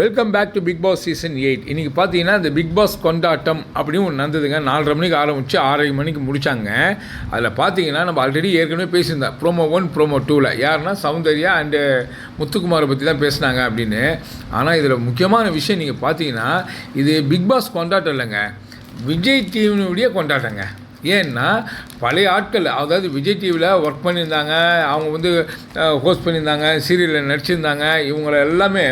Welcome back to Bigg Boss season 8. இன்றைக்கி பார்த்தீங்கன்னா இந்த பிக் பாஸ் கொண்டாட்டம் அப்படின்னு ஒன்று நடந்ததுங்க. 4:30 மணிக்கு ஆரம்பித்து 6:30 மணிக்கு முடித்தாங்க. அதில் பார்த்தீங்கன்னா நம்ம ஆல்ரெடி ஏற்கனவே பேசியிருந்தோம் ப்ரோமோ 1 ப்ரோமோ 2ல் யாருன்னா சௌந்தர்யா அண்டு முத்துக்குமாரை பற்றி தான் பேசினாங்க அப்படின்னு. ஆனால் இதில் முக்கியமான விஷயம் நீங்கள் பார்த்தீங்கன்னா இது பிக் பாஸ் கொண்டாட்டம் இல்லைங்க, விஜய் டிவியினுடைய கொண்டாட்டங்க. ஏன்னா பழைய ஆட்கள், அதாவது விஜய் டிவியில் ஒர்க் பண்ணியிருந்தாங்க, அவங்க வந்து ஹோஸ்ட் பண்ணியிருந்தாங்க, சீரியலில் நடிச்சிருந்தாங்க, இவங்கள எல்லாமே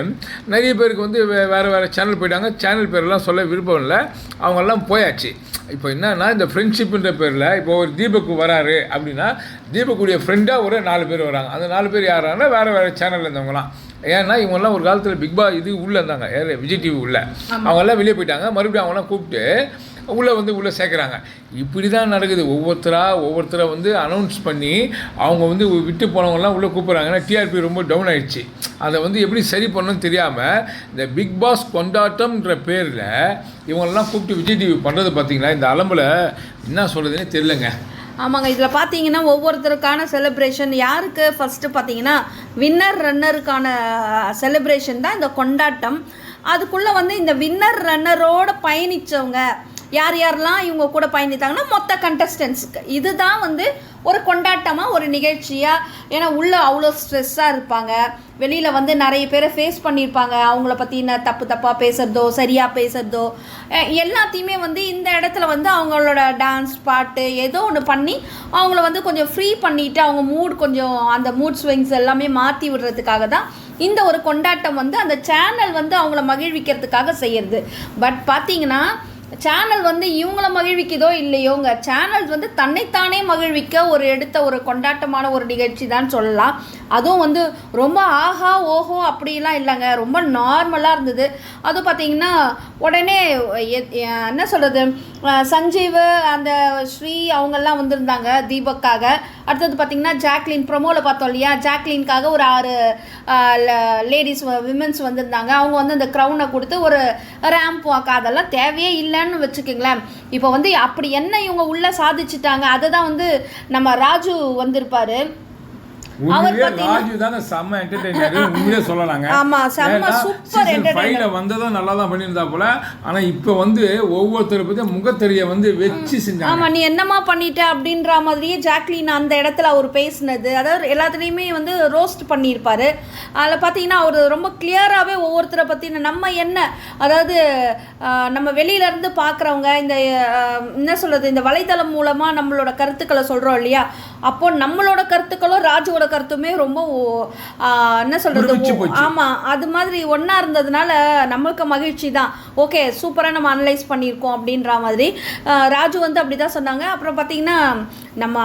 நிறைய பேருக்கு வந்து வேறு சேனல் போயிட்டாங்க. சேனல் பேரெல்லாம் சொல்ல விருப்பம் இல்லை, அவங்கெல்லாம் போயாச்சு. இப்போ என்னன்னா இந்த ஃப்ரெண்ட்ஷிப்புன்ற பேரில் இப்போ ஒரு தீபக் வராரு அப்படின்னா தீபக்குடைய ஃப்ரெண்டாக ஒரு 4 பேர் வராங்க. அந்த 4 பேர் யாராங்கன்னா வேறு சேனலில் இருந்தவங்களாம். ஏன்னா இவங்கெல்லாம் ஒரு காலத்தில் பிக் பாஸ் இது உள்ளே இருந்தாங்க, விஜய் டிவி உள்ளே, அவங்கெல்லாம் வெளியே போயிட்டாங்க. மறுபடியும் அவங்களாம் கூப்பிட்டு உள்ளே சேர்க்குறாங்க. இப்படி தான் நடக்குது. ஒவ்வொருத்தரை வந்து அனௌன்ஸ் பண்ணி அவங்க வந்து விட்டு போனவங்கலாம் உள்ளே கூப்பிட்றாங்க. ஏன்னா டிஆர்பி ரொம்ப டவுன் ஆகிடுச்சு. அதை வந்து எப்படி சரி பண்ணணும்னு தெரியாமல் இந்த பிக் பாஸ் கொண்டாட்டம்ன்ற பேரில் இவங்களெல்லாம் கூப்பிட்டு விஜய் டிவி பண்ணுறது பார்த்தீங்களா, இந்த அலம்பில் என்ன சொல்கிறதுனே தெரிலங்க. ஆமாங்க, இதில் பார்த்தீங்கன்னா ஒவ்வொருத்தருக்கான செலிப்ரேஷன். யாருக்கு ஃபஸ்ட்டு பார்த்தீங்கன்னா வின்னர் ரன்னருக்கான செலிப்ரேஷன் தான் இந்த கொண்டாட்டம். அதுக்குள்ளே வந்து இந்த வின்னர் ரன்னரோடு பயணித்தவங்க யாரெல்லாம் இவங்க கூட பயணித்தாங்கன்னா மொத்த கண்டஸ்டன்ஸுக்கு இதுதான் வந்து ஒரு கொண்டாட்டமாக ஒரு நிகழ்ச்சியாக. ஏன்னா உள்ளே அவ்வளோ ஸ்ட்ரெஸ்ஸாக இருப்பாங்க, வெளியில் வந்து நிறைய பேரை ஃபேஸ் பண்ணியிருப்பாங்க. அவங்கள பற்றின தப்பாக பேசுகிறதோ சரியாக பேசுகிறதோ எல்லாத்தையுமே வந்து இந்த இடத்துல வந்து அவங்களோட டான்ஸ் பாட்டு ஏதோ ஒன்று பண்ணி அவங்கள வந்து கொஞ்சம் ஃப்ரீ பண்ணிவிட்டு அவங்க மூட் கொஞ்சம் அந்த மூட் ஸ்விங்ஸ் எல்லாமே மாற்றி விடுறதுக்காக தான் இந்த ஒரு கொண்டாட்டம் வந்து அந்த சேனல் வந்து அவங்கள மகிழ்விக்கிறதுக்காக செய்கிறது. பட் பார்த்தீங்கன்னா சேனல் வந்து இவங்கள மகிழ்விக்குதோ இல்லையோங்க, சேனல் வந்து தன்னைத்தானே மகிழ்விக்க எடுத்த ஒரு கொண்டாட்டமான ஒரு நிகழ்ச்சி தான் சொல்லலாம். அதுவும் வந்து ரொம்ப ஆஹா ஓஹோ அப்படிலாம் இல்லைங்க, ரொம்ப நார்மலாக இருந்தது. அதுவும் பார்த்தீங்கன்னா உடனே என்ன சொல்கிறது, சஞ்சீவ் அந்த ஸ்ரீ அவங்கெல்லாம் வந்திருந்தாங்க தீபக்காக. அடுத்தது பார்த்திங்கன்னா ஜாக்லின் ப்ரொமோவில் பார்த்தோம் இல்லையா, ஜாக்லின்காக ஒரு 6 லேடிஸ் விமென்ஸ் வந்திருந்தாங்க. அவங்க வந்து அந்த க்ரௌனை கொடுத்து ஒரு ரேம்ப் வாக் அதெல்லாம் தேவையே இல்லைன்னு வச்சுக்கோங்களேன். இப்போ வந்து அப்படி என்ன இவங்க உள்ளே சாதிச்சுட்டாங்க, அதை தான் வந்து நம்ம ராஜு வந்திருப்பார். பண்ணியிருந்தா போல. ஆனா இப்ப வந்து ஒவ்வொருத்தரை பத்தி முகத்தறிய வந்து வச்சு செஞ்சாங்க. ஆமா, நீ என்னமா பண்ணிட்ட அப்படின்ற மாதிரியே ஜாக்லின் அந்த இடத்துல அவர் பேசினது, அதாவது எல்லாத்துலேயுமே வந்து ரோஸ்ட் பண்ணியிருப்பாரு. அதில் பார்த்தீங்கன்னா அவர் ரொம்ப கிளியராகவே ஒவ்வொருத்தரை பற்றின நம்ம என்ன, அதாவது நம்ம வெளியிலேருந்து பார்க்குறவங்க இந்த என்ன சொல்கிறது, இந்த வலைத்தளம் மூலமாக நம்மளோட கருத்துக்களை சொல்கிறோம் இல்லையா, அப்போ நம்மளோட கருத்துக்களும் ராஜுவோட கருத்துமே ரொம்ப என்ன சொல்கிறது, ஆமாம் அது மாதிரி ஒன்றா இருந்ததுனால நம்மளுக்கு மகிழ்ச்சி தான். ஓகே, சூப்பராக நம்ம அனலைஸ் பண்ணியிருக்கோம் அப்படின்ற மாதிரி ராஜு வந்து அப்படி தான் சொன்னாங்க. அப்புறம் பார்த்திங்கன்னா நம்ம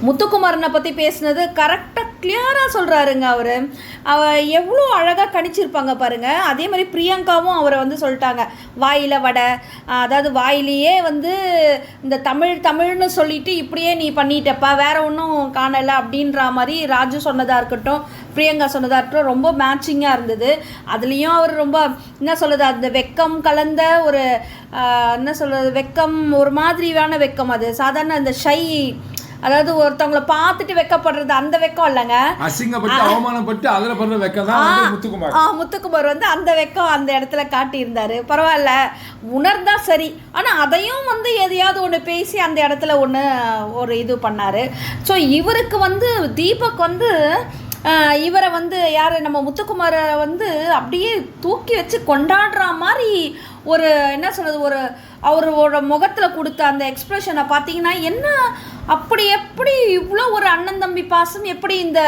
முத்துக்குமாரனை பற்றி பேசுனது கரெக்டாக கிளியராக சொல்கிறாருங்க. அவர் எவ்வளோ அழகாக கணிச்சிருப்பாங்க பாருங்கள். அதே மாதிரி பிரியங்காவும் அவரை வந்து சொல்லிட்டாங்க வாயில் வடை, அதாவது வாயிலேயே வந்து இந்த தமிழ்னு சொல்லிட்டு இப்படியே நீ பண்ணிட்டப்பா, வேற ஒன்றும் காணலை அப்படின்ற மாதிரி ராஜு சொன்னதாக இருக்கட்டும், பிரியங்கா சொன்னதாக இருக்கட்டும், ரொம்ப மேட்சிங்காக இருந்தது. அதுலேயும் அவர் ரொம்ப என்ன சொல்கிறது, அந்த வெக்கம் கலந்த ஒரு என்ன சொல்கிறது, வெக்கம் ஒரு மாதிரியான வெக்கம், அது சாதாரண அந்த ஷை, அதாவது ஒருத்தவங்களை பார்த்துட்டு வெக்கப்படுறது அந்த வெக்கம் இல்லைங்க, அசிங்கப்பட்டு அவமானப்பட்டு அதில் பண்ற வெக்கம் தான் முத்துக்குமார். முத்துக்குமார் வந்து அந்த வெக்கம் அந்த இடத்துல காட்டியிருந்தாரு. பரவாயில்ல, உணர்ந்தா சரி. ஆனால் அதையும் வந்து எதையாவது ஒன்று பேசி அந்த இடத்துல ஒரு இது பண்ணார். ஸோ இவருக்கு வந்து தீபக் வந்து இவரை வந்து யார், நம்ம முத்துக்குமாரை வந்து அப்படியே தூக்கி வச்சு கொண்டாடுற மாதிரி ஒரு என்ன சொல்கிறது, ஒரு அவரோட முகத்தில் கொடுத்த அந்த எக்ஸ்ப்ரெஷனை பார்த்தீங்கன்னா என்ன, அப்படி எப்படி இவ்வளோ ஒரு அண்ணன் தம்பி பாசம் எப்படி இந்த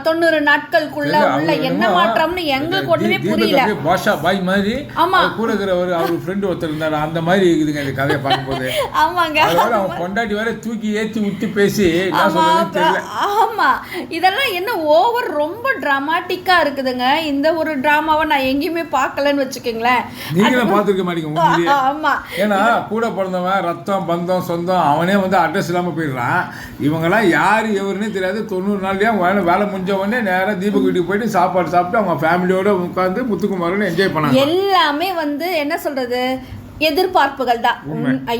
90 நாட்களுக்குள்ள உள்ள என்ன மாற்றம்னு எங்களுக்கு ஒண்ணுமே புரியல. பாஷா பாய் மாதிரி ஆமா கூட இருக்கிற அவர் ஃப்ரெண்ட் ஒருத்தர் இருந்தாரு, அந்த மாதிரி இருக்குதுங்க இந்த கதையை பார்க்கும்போது. ஆமாங்க, அவன் கொண்டாடி வர தூக்கி ஏற்றி விட்டு பேசி என்ன சொல்றதுன்னு தெரியல. ஆமா, இதெல்லாம் என்ன ஓவர் ரொம்ப டிராமாட்டிக்கா இருக்குதுங்க. இந்த ஒரு டிராமாவை நான் எங்கேயுமே பார்க்கலன்னு வச்சுக்கோங்களேன். நீங்களும் பார்த்துருக்க மாட்டீங்க. ஆமா, ஏன்னா கூட பிறந்தவன் ரத்தம் பந்தம் சொந்தம் அவனே வந்து அட்ரஸ் இல்லாமல் போயிடுறான். இவங்கெல்லாம் யார் எவருன்னே தெரியாது. 90 நாள்லயே வேலை முடிஞ்ச உடனே நேராக தீபக் வீட்டுக்கு போயிட்டு சாப்பாடு சாப்பிட்டு அவங்க ஃபேமிலியோட உட்காந்து முத்துக்குமாரன் என்ஜாய் பண்ணாங்க. எல்லாமே வந்து என்ன சொல்றது, எதிர்பார்ப்புகள் தான்.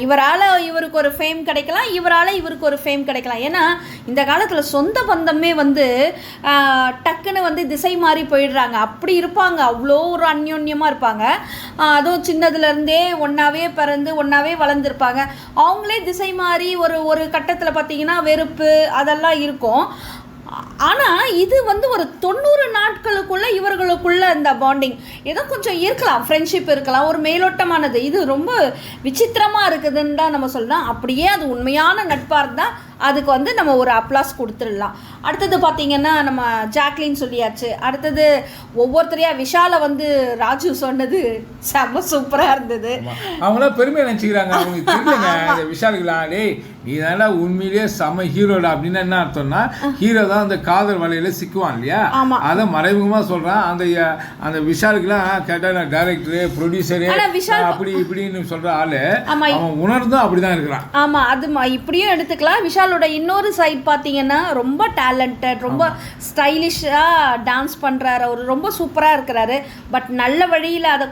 இவரால் இவருக்கு ஒரு ஃபேம் கிடைக்கலாம், இவரால் இவருக்கு ஒரு ஃபேம் கிடைக்கலாம். ஏன்னா இந்த காலத்தில் சொந்த பந்தமே வந்து டக்குன்னு வந்து திசை மாறி போயிடுறாங்க. அப்படி இருப்பாங்க, அவ்வளோ ஒரு அந்யோன்யமாக இருப்பாங்க. அதுவும் சின்னதுலேருந்தே ஒன்றாவே பிறந்து ஒன்றாவே வளர்ந்துருப்பாங்க. அவங்களே திசை மாறி ஒரு கட்டத்தில் பார்த்தீங்கன்னா வெறுப்பு அதெல்லாம் இருக்கும். ஆனால் இது வந்து ஒரு 90 நாட்களுக்குள்ள இவர்களுக்குள்ள இந்த பாண்டிங் ஏதோ கொஞ்சம் இருக்கலாம், ஃப்ரெண்ட்ஷிப் இருக்கலாம், ஒரு மேலோட்டமானது. இது ரொம்ப விசித்திரமாக இருக்குதுன்னு தான் நம்ம சொல்லலாம். அப்படியே அது உண்மையான நட்பாக இருந்தால் அதுக்கு வந்து நம்ம ஒரு அப்ளாஸ் கொடுத்துடலாம். அடுத்தது பார்த்திங்கன்னா நம்ம ஜாக்லின் சொல்லியாச்சு. அடுத்தது ஒவ்வொருத்தரையாக விஷாலை வந்து ராஜு சொன்னது செம்ம சூப்பராக இருந்தது. அவங்களாம் பெருமையை நினச்சிக்கிறாங்க, அவங்களுக்கு தெரியலங்க விஷாலுக்குலாம். டேய் நீ தானே உண்மையிலேயே செம்ம ஹீரோடா அப்படின்னு என்ன அர்த்தம்னா, ஹீரோ தான் அந்த காதல் வலையில சிக்குவான் இல்லையா, அதை மறைமுகமாக சொல்கிறான். அந்த விஷாலுக்குலாம் கேட்டால் நான் டைரக்டரு ப்ரொடியூசரு அப்படி இப்படின்னு சொல்கிற ஆள் அவன் உணர்ந்தும் அப்படி தான் இருக்கிறான். ஆமாம், அது இப்படியும் எடுத்துக்கலாம். விஷாலோட இன்னொரு சைட் பார்த்தீங்கன்னா ரொம்ப டேலண்டட், ரொம்ப ஸ்டைலிஷாக டான்ஸ் பண்ணுறாரு, அவர் ரொம்ப சூப்பராக இருக்கிறாரு. பட் நல்ல வழியில் அதை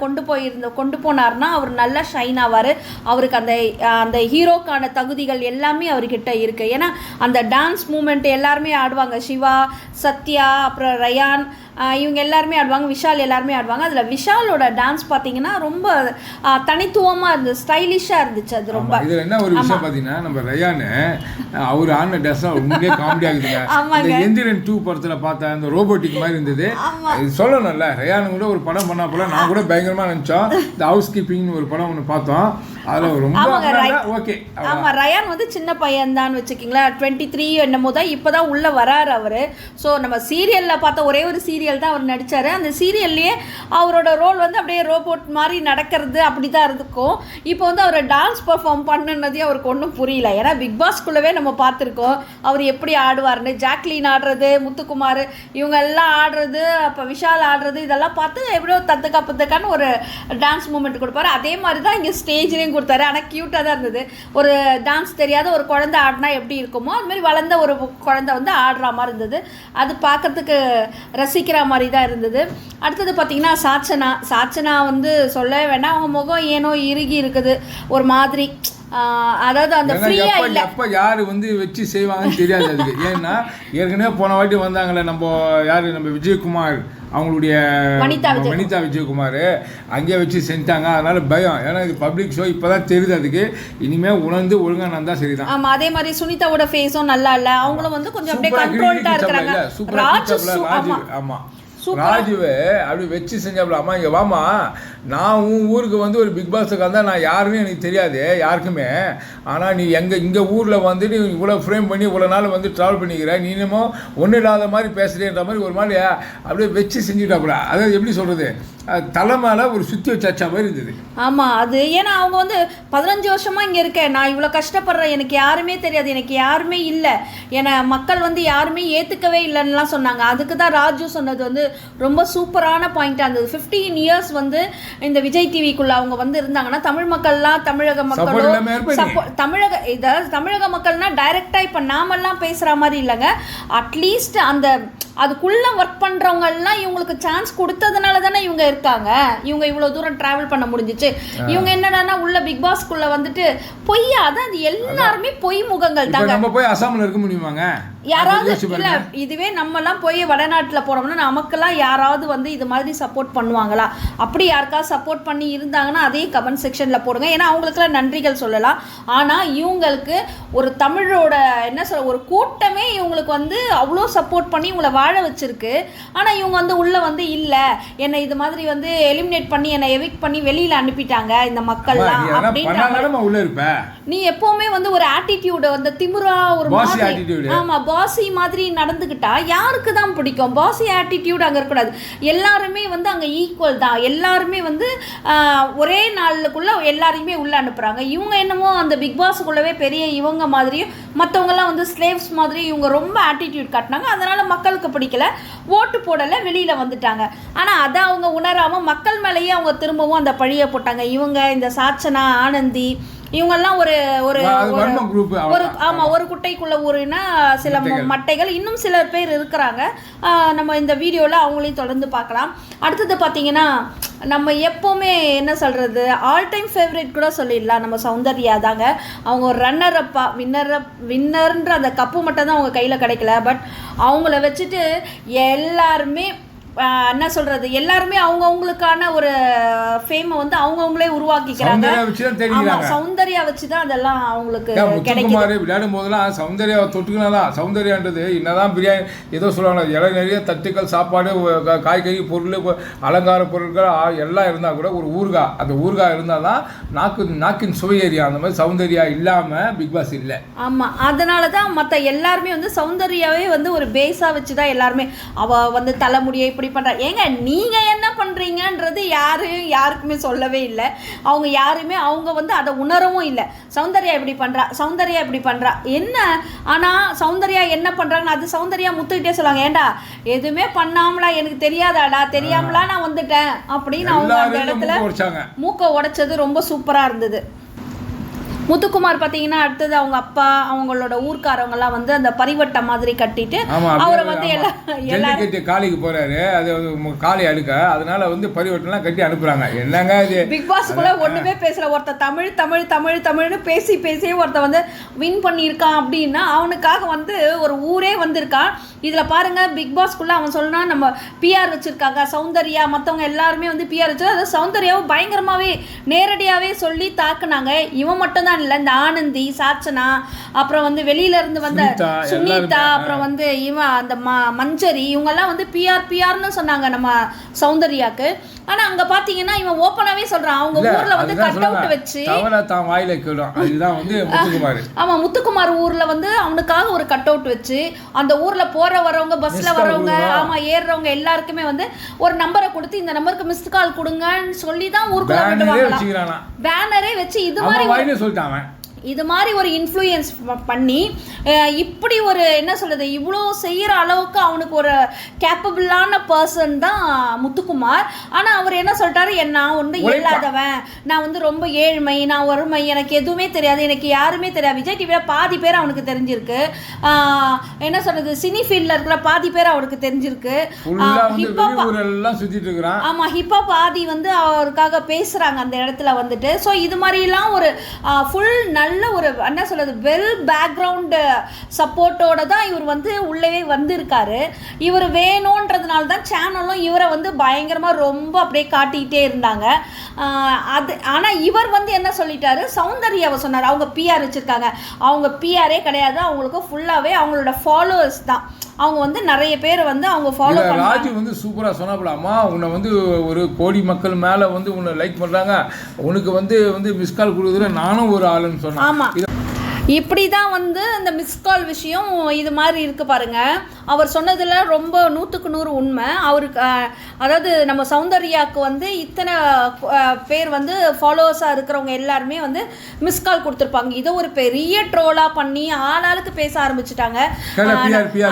கொண்டு போனார்னா அவர் நல்லா ஷைன் ஆவார். அவருக்கு அந்த ஹீரோக்கான தகுதிகள் எல்லாமே அவர்கிட்ட இருக்குது. ஏன்னா அந்த டான்ஸ் மூமெண்ட் எல்லாருமே ஆடுவாங்க. சிவா, சத்யா, அப்புறம் ரயான், இவங்க எல்லாருமே ஆடுவாங்க. விஷால் எல்லாருமே ஆடுவாங்க. அதில் விஷாலோட டான்ஸ் பார்த்தீங்கன்னா ரொம்ப தனித்துவமாக இருந்தது, ஸ்டைலிஷாக இருந்துச்சு. அது ரொம்ப இதில் என்ன ஒரு விஷயம் பார்த்தீங்கன்னா, நம்ம ரயானு அவர் ஆடின ட்ரெஸ்ஸாக உண்மையே காமெடி ஆகுதுங்க. இந்த எந்திரன் 2 படத்தில் பார்த்தா அந்த ரோபோட்டிக் மாதிரி இருந்தது. இது சொல்லணும்ல, ரயானு கூட ஒரு படம் பண்ணா போல நான் கூட பயங்கரமாக நினச்சோம். இந்த ஹவுஸ் கீப்பிங்னு ஒரு படம் ஒன்று பார்த்தோம், அதில் ரொம்ப ஓகே. ஆமாம், ரயான் வந்து சின்ன பையன் தான் வச்சுக்கிங்களேன், 23 என்னமோ தான் இப்போ தான் உள்ளே வராரு அவர். ஸோ நம்ம சீரியலில் பார்த்த ஒரே ஒரு சீரியல் தான் அவர் நடித்தார். அந்த சீரியல்லையே அவரோட ரோல் வந்து அப்படியே ரோபோட் மாதிரி நடக்கிறது அப்படி தான் இருக்கும். இப்போ வந்து அவர் டான்ஸ் பர்ஃபார்ம் பண்ணுனதே அவருக்கு ஒன்றும் புரியல. ஏன்னா பிக் பாஸ்குள்ளவே நம்ம பார்த்துருக்கோம் அவர் எப்படி ஆடுவார்னு. ஜாக்லின் ஆடுறது, முத்துக்குமார் இவங்க எல்லாம் ஆடுறது, அப்போ விஷால் ஆடுறது, இதெல்லாம் பார்த்து எப்படியோ தத்துக்கான்னு ஒரு டான்ஸ் மூமெண்ட் கொடுப்பாரு. அதே மாதிரி தான் இங்கே ஸ்டேஜ்லேயும் கொடுத்தாரு. ஆனால் க்யூட்டாக தான் இருந்தது. ஒரு டான்ஸ் தெரியாத ஒரு குழந்தை ஆடினா எப்படி இருக்குமோ அது மாதிரி வளர்ந்த ஒரு குழந்தை வந்து ஆடுற மாதிரி இருந்தது. அது பார்க்கறதுக்கு ரசிக்கிற மாதிரி தான் இருந்தது. அடுத்தது பார்த்தீங்கன்னா சாச்சனா வந்து சொல்லவே வேண்டாம். அவங்க முகம் ஏனோ இறுகி இருக்குது ஒரு மாதிரி. அதாவது அந்த ஃப்ரீயா இல்ல, எப்ப யாரு வந்து வச்சு செய்வாங்கன்னு தெரியாது அதுக்கு. ஏன்னா ஏற்கனவே போன வாட்டி வந்தாங்களே நம்ம விஜயகுமார், அவங்களுடைய வனிதா விஜயகுமார் அங்கேயே வச்சு செஞ்சாங்க. அதனால பயம். ஏன்னா இது பப்ளிக் ஷோ, இப்போதான் தெரியுது அதுக்கு. இனிமேல் உணர்ந்து ஒழுங்கா நடந்தா சரிதான். ஆமா, அதே மாதிரி சுனிதாவோட ஃபேஸும் நல்லா இல்ல, அவங்களும் வந்து கொஞ்சம் அப்படியே கண்ட்ரோல்டா இருக்காங்க. ஆமா, ராஜுவை அப்படி வச்சு செஞ்சாப்புல. அம்மா இங்கே வாமா, நான் உன் ஊருக்கு வந்து ஒரு பிக் பாஸுக்கு வந்தால் நான் யாருன்னு எனக்கு தெரியாது யாருக்குமே. ஆனால் நீ இங்கே ஊரில் வந்து நீ இவ்வளோ ஃப்ரேம் பண்ணி இவ்வளோ நாள் வந்து ட்ராவல் பண்ணிக்கிற, நீ இன்னமும் ஒன்றும் இல்லாத மாதிரி பேசுகிறேன்ற மாதிரி ஒரு மாதிரி அப்படியே வச்சு செஞ்சுட்டாப்புல. அதாவது எப்படி சொல்கிறது, தலைமையில ஒரு சுற்றி வச்சா மாதிரி இருந்தது. ஆமாம், அது ஏன்னா அவங்க வந்து 15 வருஷமாக இங்கே இருக்கேன், நான் இவ்வளோ கஷ்டப்படுறேன், எனக்கு யாருமே தெரியாது, எனக்கு யாருமே இல்லை, ஏன்னா மக்கள் வந்து யாருமே ஏற்றுக்கவே இல்லைன்னுலாம் சொன்னாங்க. அதுக்கு தான் ராஜு சொன்னது வந்து ரொம்ப சூப்பரான பாயிண்டாக இருந்தது. 15 இயர்ஸ் வந்து இந்த விஜய் டிவிக்குள்ளே அவங்க வந்து இருந்தாங்கன்னா தமிழ் மக்கள்லாம், தமிழக மக்களும் தமிழக மக்கள்னா டைரெக்டாக இப்போ நாமெல்லாம் பேசுகிற மாதிரி இல்லைங்க. அட்லீஸ்ட் அதுக்குள்ளே ஒர்க் பண்ணுறவங்கலாம் இவங்களுக்கு சான்ஸ் கொடுத்ததுனால தானே இவங்க இருக்காங்க. இவங்க இவ்வளோ தூரம் ட்ராவல் பண்ண முடிஞ்சிச்சு. இவங்க என்னடானா உள்ள பிக் பாஸ்க்குள்ளே வந்துட்டு பொய்யா, அதான் அது எல்லாருமே பொய் முகங்கள் தாங்க. நம்ம போய் அசாமில் இருக்க முடியுமாங்க யாராவது? இல்லை, இதுவே நம்மலாம் போய் வடநாட்டில் போனோம்னா நமக்கெல்லாம் யாராவது வந்து இது மாதிரி சப்போர்ட் பண்ணுவாங்களா? அப்படி யாருக்காவது சப்போர்ட் பண்ணி இருந்தாங்கன்னா அதே கமெண்ட் செக்ஷனில் போடுங்க. ஏன்னா அவங்களுக்குலாம் நன்றிகள் சொல்லலாம். ஆனால் இவங்களுக்கு ஒரு தமிழோட ஒரு கூட்டமே இவங்களுக்கு வந்து அவ்வளோ சப்போர்ட் பண்ணி இவங்களை வாழ வச்சிருக்கு. ஆனால் இவங்க வந்து உள்ளே வந்து இல்லை, என்னை இது மாதிரி வந்து எலிமினேட் பண்ணி என்னை எவிக்ட் பண்ணி வெளியில் அனுப்பிட்டாங்க இந்த மக்கள்லாம் அப்படின்ற. நீ எப்போவுமே வந்து ஒரு ஆட்டிடியூடு வந்து திமுறா ஒரு மாதிரி, ஆமாம் பாசி மாதிரி நடந்துக்கிட்டா யாருக்கு தான் பிடிக்கும்? பாசி ஆட்டிடியூட் அங்கே இருக்கக்கூடாது. எல்லாருமே வந்து அங்கே ஈக்குவல் தான். எல்லாருமே வந்து ஒரே நாளுக்குள்ளே எல்லாரையுமே உள்ளே அனுப்புகிறாங்க. இவங்க என்னமோ அந்த பிக் பாஸுக்குள்ளவே பெரிய இவங்க மாதிரியும் மற்றவங்கெல்லாம் வந்து ஸ்லேவ்ஸ் மாதிரி இவங்க ரொம்ப ஆட்டிடியூட் காட்டினாங்க. அதனால் மக்களுக்கு பிடிக்கல, ஓட்டு போடலை, வெளியில் வந்துட்டாங்க. ஆனால் அதை அவங்க உணராமல் மக்கள் மேலேயே அவங்க திரும்பவும் அந்த பழியை போட்டாங்க. இவங்க இந்த சாச்சனா, ஆனந்தி, இவங்கெல்லாம் ஒரு ஒரு குரூப் ஒரு ஆமாம் ஒரு குட்டைக்குள்ள ஊருன்னா சில மட்டைகள் இன்னும் சில பேர் இருக்கிறாங்க. நம்ம இந்த வீடியோவில் அவங்களையும் தொடர்ந்து பார்க்கலாம். அடுத்தது பார்த்தீங்கன்னா நம்ம எப்போவுமே என்ன சொல்கிறது ஆல் டைம் ஃபேவரட் கூட சொல்லிடலாம், நம்ம சௌந்தர்யா தாங்க. அவங்க ஒரு ரன்னர் அப்பா வின்னர்ன்ற அந்த கப்பு மட்டும் தான் அவங்க கையில் கிடைக்கல. பட் அவங்கள வச்சுட்டு எல்லாருமே என்ன சொல்கிறது எல்லாருமே அவங்கவுங்களுக்கான ஒரு ஃபேமை வந்து அவங்கவுங்களே உருவாக்கிக்கிறாங்க. சௌந்தர்யா வச்சு தான் அதெல்லாம் அவங்களுக்கு கிடைக்கும். விளையாடும் போதெல்லாம் சௌந்தர்யாவை தொட்டுக்கினாதான் சௌந்தர்யான்றது என்னதான் பிரியாணி ஏதோ சொல்லுவாங்க நிறைய தட்டுக்கள் சாப்பாடு காய்கறி பொருள் அலங்கார பொருட்கள் எல்லாம் இருந்தால் கூட ஒரு ஊறுகாய் அந்த ஊறுகாய் இருந்தால் தான் நாக்கின் சுவை ஏரியா. அந்த மாதிரி சௌந்தர்யா இல்லாமல் பிக் பாஸ் இல்லை. ஆமாம், அதனால தான் மற்ற எல்லாருமே வந்து சௌந்தர்யாவே வந்து ஒரு பேஸாக வச்சு தான் எல்லாருமே அவள் வந்து தலைமுடியை இப்படி பண்ணுறா. ஏங்க நீங்கள் என்ன பண்ணுறீங்கன்றது யாருக்குமே சொல்லவே இல்லை. அவங்க யாருமே அவங்க வந்து அதை உணரவும் இல்லை. சௌந்தர்யா இப்படி பண்ணுறா என்ன. ஆனால் சௌந்தர்யா என்ன பண்ணுறாங்கன்னு அது சௌந்தர்யா முத்துக்கிட்டே சொல்லுவாங்க, ஏண்டா எதுவுமே பண்ணாமலா எனக்கு தெரியாமலா நான் வந்துட்டேன் அப்படின்னு அவங்க அந்த இடத்துல மூக்கை உடைச்சது ரொம்ப சூப்பராக இருந்தது. முத்துக்குமார் பார்த்தீங்கன்னா அடுத்தது அவங்க அப்பா அவங்களோட ஊர்க்காரவங்கலாம் வந்து அந்த பரிவட்டை மாதிரி கட்டிட்டு அவரை வந்து எல்லாரும் காலிக்கு போறாரு. அது காலி அடுக்க அதனால வந்து பரிவட்டம்லாம் கட்டி அனுப்புறாங்க. என்னங்க இது பிக் பாஸ்க்குள்ள ஒண்ணுமே பேசல. ஒருத்தர் தமிழ்னு பேசி ஒருத்தர் வந்து வின் பண்ணியிருக்கான் அப்படின்னா அவனுக்காக வந்து ஒரு ஊரே வந்திருக்கான். இதில் பாருங்க பிக் பாஸ்க்குள்ள அவன் சொல்லணும் நம்ம பிஆர் வச்சிருக்காங்க சௌந்தர்யா மற்றவங்க எல்லாருமே வந்து பிஆர் வச்சு அதை சௌந்தர்யாவை பயங்கரமாகவே நேரடியாகவே சொல்லி தாக்குனாங்க. இவன் மட்டும் இல்லை, இந்த ஆனந்தி சாச்சனா அப்புறம் வந்து வெளியில இருந்து வந்த சுனிதா அப்புறம் வந்து இவன் அந்த மஞ்சரி இவங்கெல்லாம் வந்து பிஆர்னு சொன்னாங்க நம்ம சௌந்தர்யாக்கு. ஆனா அங்க பாத்தீங்கன்னா இவன் ஓப்பனாவே சொல்றான் அவங்க ஊர்ல வந்து கட் அவுட் வச்சு ஆமா முத்துக்குமார் ஊர்ல வந்து அவனுக்காக ஒரு கட் அவுட் வச்சு அந்த ஊர்ல போற வரவங்க பஸ்ல வரவங்க ஆமா ஏறுறவங்க எல்லாருக்குமே வந்து ஒரு நம்பரை கொடுத்து இந்த நம்பருக்கு மிஸ்டு கால் கொடுங்கன்னு சொல்லி தான் ஊருக்குள்ள விடுவாங்க. பேனரே வச்சு இது மாதிரி ஒரு இன்ஃப்ளூயன்ஸ் பண்ணி இப்படி ஒரு என்ன சொல்கிறது இவ்வளோ செய்கிற அளவுக்கு அவனுக்கு ஒரு கேப்பபிளான பர்சன் தான் முத்துக்குமார். ஆனால் அவர் என்ன சொல்லிட்டாரு, நான் வந்து இல்லாதவன், நான் வந்து ரொம்ப ஏழ்மை, நான் வறுமை, எனக்கு எதுவுமே தெரியாது, எனக்கு யாருமே தெரியாது. விஜய் டிவியில் பாதி பேர் அவனுக்கு தெரிஞ்சிருக்கு. என்ன சொல்கிறது சினி ஃபீல்டில் இருக்கிற பாதி பேர் அவனுக்கு தெரிஞ்சிருக்கு. ஆமாம் ஹிப்ஹாப் பாதி வந்து அவருக்காக பேசுகிறாங்க அந்த இடத்துல வந்துட்டு. ஸோ இது மாதிரிலாம் ஒரு ஃபுல் நல்ல ஒரு என்ன சொல்றது வெல் பேக்ரவுண்ட் சப்போர்ட்டோட தான் இவர் வந்து உள்ளவே வந்திருக்காரு. இவர் வேணுன்றதுனால தான் சேனலும் இவரை வந்து பயங்கரமாக ரொம்ப அப்படியே காட்டிக்கிட்டே இருந்தாங்க. அது ஆனால் இவர் வந்து என்ன சொல்லிட்டாரு, சௌந்தர்யாவை சொன்னார். அவங்க பிஆர் வச்சுருக்காங்க, அவங்க பிஆரே கிடையாது, அவங்களுக்கு ஃபுல்லாகவே அவங்களோட ஃபாலோவர்ஸ் தான். அவங்க வந்து நிறைய பேர் வந்து அவங்க ஃபாலோ பண்ணுறாங்க. ராஜி வந்து சூப்பராக சொன்னாப்பலாமா, உன்னை வந்து ஒரு கோடி மக்கள் மேலே வந்து உன்னை லைக் பண்ணுறாங்க, உனக்கு வந்து மிஸ்கால் கொடுக்குற நானும் ஒரு ஆளுன்னு சொன்னேன். ஆமாம் இப்படி தான் வந்து இந்த மிஸ்கால் விஷயம் இது மாதிரி இருக்குது பாருங்கள். அவர் சொன்னதில் ரொம்ப 100க்கு 100 உண்மை. அவருக்கு அதாவது நம்ம சௌந்தர்யாவுக்கு வந்து இத்தனை பேர் வந்து ஃபாலோவர்ஸாக இருக்கிறவங்க எல்லாருமே வந்து மிஸ்கால் கொடுத்துருப்பாங்க. இதை ஒரு பெரிய ட்ரோலாக பண்ணி ஆளாளுக்கு பேச ஆரம்பிச்சுட்டாங்க.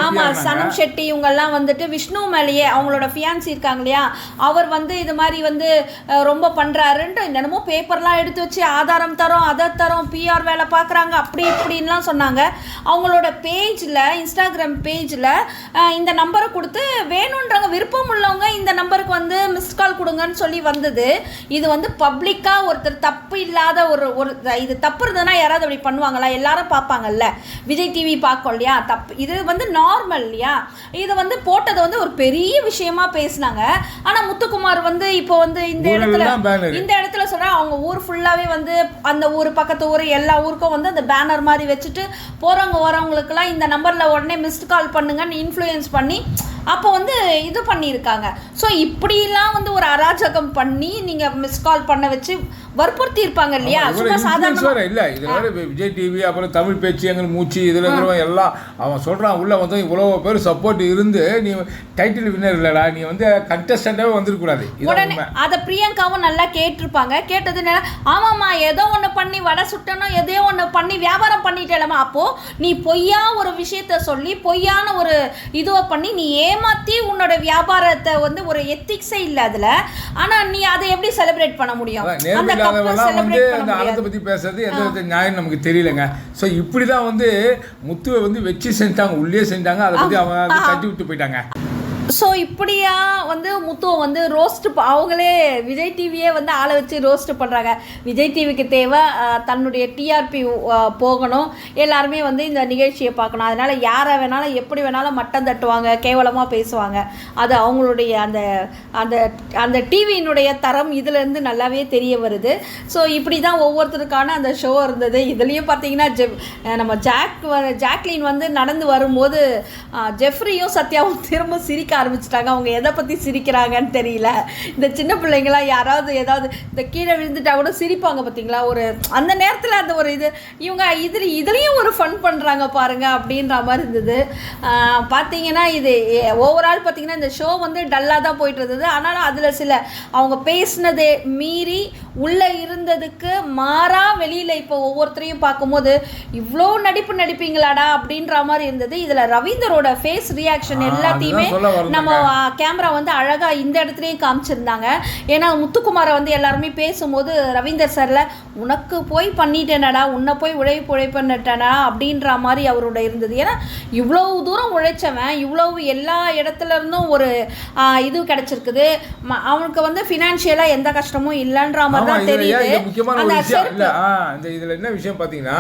ஆமாம் சனம் ஷெட்டி இவங்கெல்லாம் வந்துட்டு விஷ்ணு மேலேயே அவங்களோட ஃபியான்சி இருக்காங்க இல்லையா, அவர் வந்து இது மாதிரி வந்து ரொம்ப பண்ணுறாருன்ட்டு என்னென்னமோ பேப்பர்லாம் எடுத்து வச்சு ஆதாரம் தரோம் அதை தரோம் பிஆர் வேலை பார்க்குறாங்க அப்படி இப்படின்லாம் சொன்னாங்க. அவங்களோட பேஜில் இன்ஸ்டாகிராம் பேஜில் இந்த நம்பரை கொடுத்து வேணுன்றவங்க விருப்பம் உள்ளவங்க இந்த நம்பருக்கு வந்து மிஸ்ட் கால் கொடுங்கன்னு சொல்லி வந்தது. இது வந்து பப்ளிக்காக ஒருத்தர் தப்பு இல்லாத ஒரு இது தப்பு இருந்ததுன்னா யாராவது அப்படி பண்ணுவாங்களா, எல்லாரும் பார்ப்பாங்கல்ல, விஜய் டிவி பார்க்கும் இல்லையா, தப்பு இது வந்து நார்மல் இல்லையா. இது வந்து போட்டதை வந்து ஒரு பெரிய விஷயமா பேசினாங்க. ஆனால் முத்துக்குமார் வந்து இப்போ வந்து இந்த இடத்துல சொல்கிறேன் அவங்க ஊர் ஃபுல்லாகவே வந்து அந்த ஊர் பக்கத்து ஊர் எல்லா ஊருக்கும் வந்து அந்த பேனர் மாதிரி வச்சுட்டு போகிறவங்க வரவங்களுக்குலாம் இந்த நம்பரில் உடனே மிஸ்டு கால் பண்ணுங்கன்னு இன்ஃப்ளூயன்ஸ் பண்ணி அப்போ வந்து இது பண்ணியிருக்காங்க. ஸோ இப்படிலாம் வந்து ஒரு அராஜகம் பண்ணி நீங்கள் மிஸ் கால் பண்ண வச்சு வற்புறுத்தி இருப்பாங்க இல்லையா. சும்மா சாதாரண இல்லை இதில் விஜய் டிவி அப்புறம் தமிழ் பேச்சு எங்கள் மூச்சு இதில் இருக்கிறவங்க எல்லாம் அவன் சொல்கிறான் உள்ளே வந்து இவ்வளோ பேர் சப்போர்ட் இருந்து நீ டைட்டில் வின்னர் இல்லைடா, நீ வந்து கண்டஸ்டண்டாகவே வந்துருக்கூடாது. உடனே அதை பிரியங்காவும் நல்லா கேட்டிருப்பாங்க. கேட்டது ஆமாம்மா ஏதோ ஒன்று பண்ணி வடை சுட்டணும் எதையோ ஒன்று பண்ணி வியாபாரம் பண்ணிட்டேலம்மா, அப்போது நீ பொய்யா ஒரு விஷயத்த சொல்லி பொய்யான ஒரு இதுவை பண்ணி நீ ஏமாற்றி உன்னோட வியாபாரத்தை வந்து ஒரு எத்திக்ஸே இல்லை அதில். ஆனால் நீ அதை எப்படி செலிப்ரேட் பண்ண முடியும்? அந்த கப்பை செலிப்ரேட் பண்ண முடியாது. அதை பற்றி பேசுறது எந்த நியாயம் நமக்கு தெரியலங்க. ஸோ இப்படி தான் வந்து முத்துவை வந்து வச்சு செஞ்சாங்க, உள்ளே செஞ்சாங்க. அதை பற்றி அவங்க தட்டி விட்டு போயிட்டாங்க. ஸோ இப்படியா வந்து முத்துவை வந்து ரோஸ்ட் அவங்களே விஜய் டிவியே வந்து ஆளை வச்சு ரோஸ்ட் பண்ணுறாங்க. விஜய் டிவிக்கு தேவை தன்னுடைய டிஆர்பி போகணும், எல்லாருமே வந்து இந்த நிகழ்ச்சியை பார்க்கணும். அதனால் யாரை வேணாலும் எப்படி வேணாலும் மட்டம் தட்டுவாங்க, கேவலமாக பேசுவாங்க. அது அவங்களுடைய அந்த அந்த அந்த டிவியினுடைய தரம் இதுலேருந்து நல்லாவே தெரிய வருது. ஸோ இப்படி தான் ஒவ்வொருத்தருக்கான அந்த ஷோ இருந்தது. இதுலேயும் பார்த்தீங்கன்னா நம்ம ஜாக்லின் வந்து நடந்து வரும்போது ஜெஃப்ரியும் சத்யாவும் திரும்ப சிரிக்க ஆரம்பிச்சிட்டாங்க. அவங்க எதை பற்றி சிரிக்கிறாங்கன்னு தெரியல. இந்த சின்ன பிள்ளைங்களாம் யாராவது ஏதாவது இந்த கீழே விழுந்துட்டா கூட சிரிப்பாங்க பார்த்தீங்களா, ஒரு அந்த நேரத்தில் அந்த ஒரு இது இவங்க இதுலேயும் ஒரு ஃபன் பண்ணுறாங்க பாருங்க அப்படின்ற மாதிரி இருந்தது. பார்த்தீங்கன்னா இது ஓவரால் பார்த்தீங்கன்னா இந்த ஷோ வந்து டல்லாக தான் போயிட்டு இருந்தது. ஆனாலும் அதில் சில அவங்க பேசினதை மீறி உள்ளே இருந்ததுக்கு மாறா வெளியில் இப்போ ஒவ்வொருத்தரையும் பார்க்கும்போது இவ்வளோ நடிப்பீங்களாடா அப்படின்ற மாதிரி இருந்தது. இதில் ரவீந்தரோட ஃபேஸ் ரியாக்ஷன் எல்லாத்தையுமே நம்ம கேமரா வந்து அழகாக இந்த இடத்துலையும் காமிச்சிருந்தாங்க. ஏன்னா முத்துக்குமாரை வந்து எல்லாருமே பேசும்போது ரவீந்தர் சாரில் உனக்கு போய் பண்ணிட்டேனடா, உன்னை போய் உழைப்பண்ணிட்டேனா அப்படின்ற மாதிரி அவரோட இருந்தது. ஏன்னா இவ்வளவு தூரம் உழைச்சவன், இவ்வளவு எல்லா இடத்துல இருந்தும் ஒரு இது கிடைச்சிருக்குது, அவனுக்கு வந்து ஃபினான்ஷியலாக எந்த கஷ்டமும் இல்லைன்ற மாதிரி தான் தெரியுது. முக்கியமான ஒரு விஷயம் இல்லை இந்த இதில் என்ன விஷயம் பார்த்தீங்கன்னா,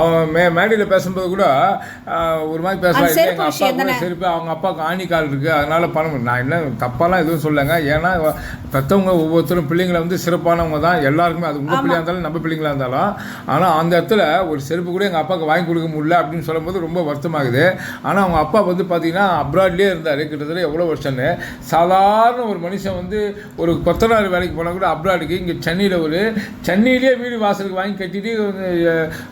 அவன் மேடையில் பேசும்போது கூட ஒரு மாதிரி பேசுகிறாங்க, எங்கள் அப்பா செருப்பு அவங்க அப்பாவுக்கு ஆணிக்கால் இருக்குது அதனால் பணம். நான் என்ன தப்பாலாம் எதுவும் சொல்லுங்க. ஏன்னா பெற்றவங்க ஒவ்வொருத்தரும் பிள்ளைங்களை வந்து சிறப்பானவங்க தான் எல்லாருக்குமே, அது உங்கள் பிள்ளையாக இருந்தாலும் நம்ம பிள்ளைங்களாக இருந்தாலும். ஆனால் அந்த இடத்துல ஒரு செருப்பு கூட எங்கள் அப்பாவுக்கு வாங்கி கொடுக்க முடியல அப்படின்னு சொல்லும்போது ரொம்ப வருத்தமாகுது. ஆனால் அவங்க அப்பா வந்து பார்த்தீங்கன்னா அப்ராட்லேயே இருந்தார் கிட்டத்தட்ட எவ்வளோ வருஷம்னு. சாதாரண ஒரு மனுஷன் வந்து ஒரு கொத்தனார் வேலைக்கு போனால் கூட அப்ராடுக்கு இங்கே சென்னையிலேயே வீடு வாசலுக்கு வாங்கி கட்டிட்டு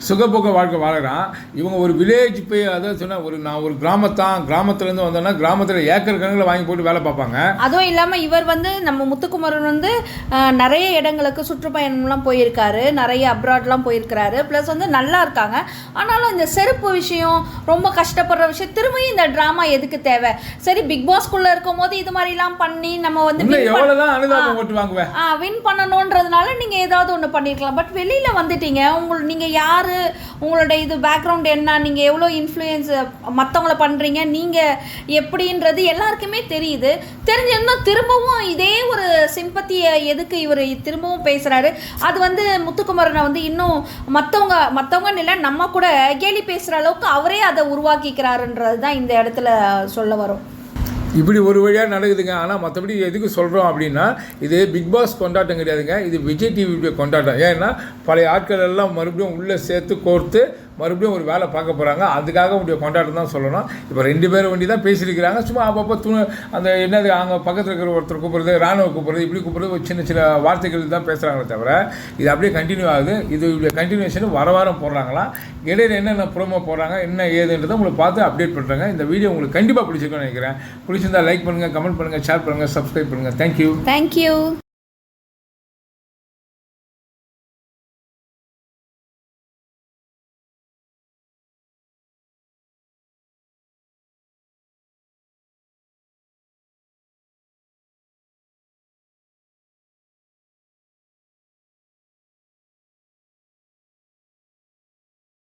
சுகபோக்க வாழ்க்கை வாழறான். இவங்க ஒரு வில்லேஜ் போய் அதான் சொன்னால் நான் ஒரு கிராமத்துலேருந்து வந்தோன்னா கிராமத்தில் ஏக்கர் கணக்கில் வாங்கி போட்டு வேலை பார்ப்பாங்க. அதுவும் இல்லாமல் இவர் வந்து நம்ம முத்துக்குமரன் வந்து நிறைய இடங்களுக்கு சுற்றுப்பயணம்லாம் போயிருக்காரு, நிறைய அப்ராட்லாம் போயிருக்கிறாரு. ப்ளஸ் வந்து நல்லா இருக்காங்க. ஆனாலும் இந்த செருப்பு விஷயம் ரொம்ப கஷ்டப்படுற விஷயம் திரும்பியும் இந்த ட்ராமா எதுக்கு தேவை? சரி பிக் பாஸ்குள்ளே இருக்கும் போது இது மாதிரிலாம் பண்ணி நம்ம வந்து வின் பண்ணணுன்றதுனால நீங்கள் ஏதாவது ஒன்று பண்ணியிருக்கலாம். பட் வெளியில் வந்துட்டீங்க, நீங்கள் யார், உங்களோட இது பேக்ரவுண்ட் என்ன, நீங்கள் எவ்வளோ இன்ஃப்ளூயன்ஸ் மற்றவங்கள பண்ணுறீங்க, நீங்கள் எப்படின்றது எல்லாருக்குமே தெரியுது. தெரிஞ்சிருந்தோம் திரும்பவும் இதே ஒரு சிம்பத்தியை எதுக்கு இவர் திரும்பவும் பேசுகிறாரு? அது வந்து முத்துக்குமரனை வந்து இன்னும் மற்றவங்கன்னு இல்லை நம்ம கூட கேலி பேசுகிற அளவுக்கு அவரே அதை உருவாக்கிக்கிறாருன்றது தான் இந்த இடத்துல சொல்ல வரும். இப்படி ஒரு வழியாக நடக்குதுங்க. ஆனால் மற்றபடி எதுக்கு சொல்கிறோம் அப்படின்னா, இது பிக் பாஸ் கொண்டாட்டம் கிடையாதுங்க, இது விஜய் டிவியுடைய கொண்டாட்டம். ஏன்னா பழைய ஆட்கள் எல்லாம் மறுபடியும் உள்ளே சேர்த்து கோர்த்து மறுபடியும் ஒரு வேலை பார்க்க போகிறாங்க. அதுக்காக உடைய கொண்டாட்டம் தான் சொல்லணும். இப்போ 2 பேரும் வண்டி தான் பேசியிருக்கிறாங்க. சும்மா அப்பப்போ அந்த என்னது அங்கே பக்கத்தில் இருக்கிற ஒருத்தர் கூப்பிட்றது, ராணுவ கூப்பிட்றது, இப்படி கூப்பிட்றது ஒரு சின்ன வார்த்தைகள் தான் பேசுகிறாங்களே தவிர இது அப்படியே கண்டினியூ ஆகுது. இதோடைய கண்டினியூஷன் வாரம் போடுறாங்களாம். இடையில என்னென்ன ப்ரோமோ போடுறாங்க என்ன ஏதுன்றதை உங்களுக்கு பார்த்து அப்டேட் பண்ணுறாங்க. இந்த வீடியோ உங்களுக்கு கண்டிப்பாக பிடிச்சிருக்குன்னு நினைக்கிறேன். பிடிச்சிருந்தால் லைக் பண்ணுங்கள், கமெண்ட் பண்ணுங்கள், ஷேர் பண்ணுங்கள், சப்ஸ்கிரைப் பண்ணுங்கள். தேங்க்யூ.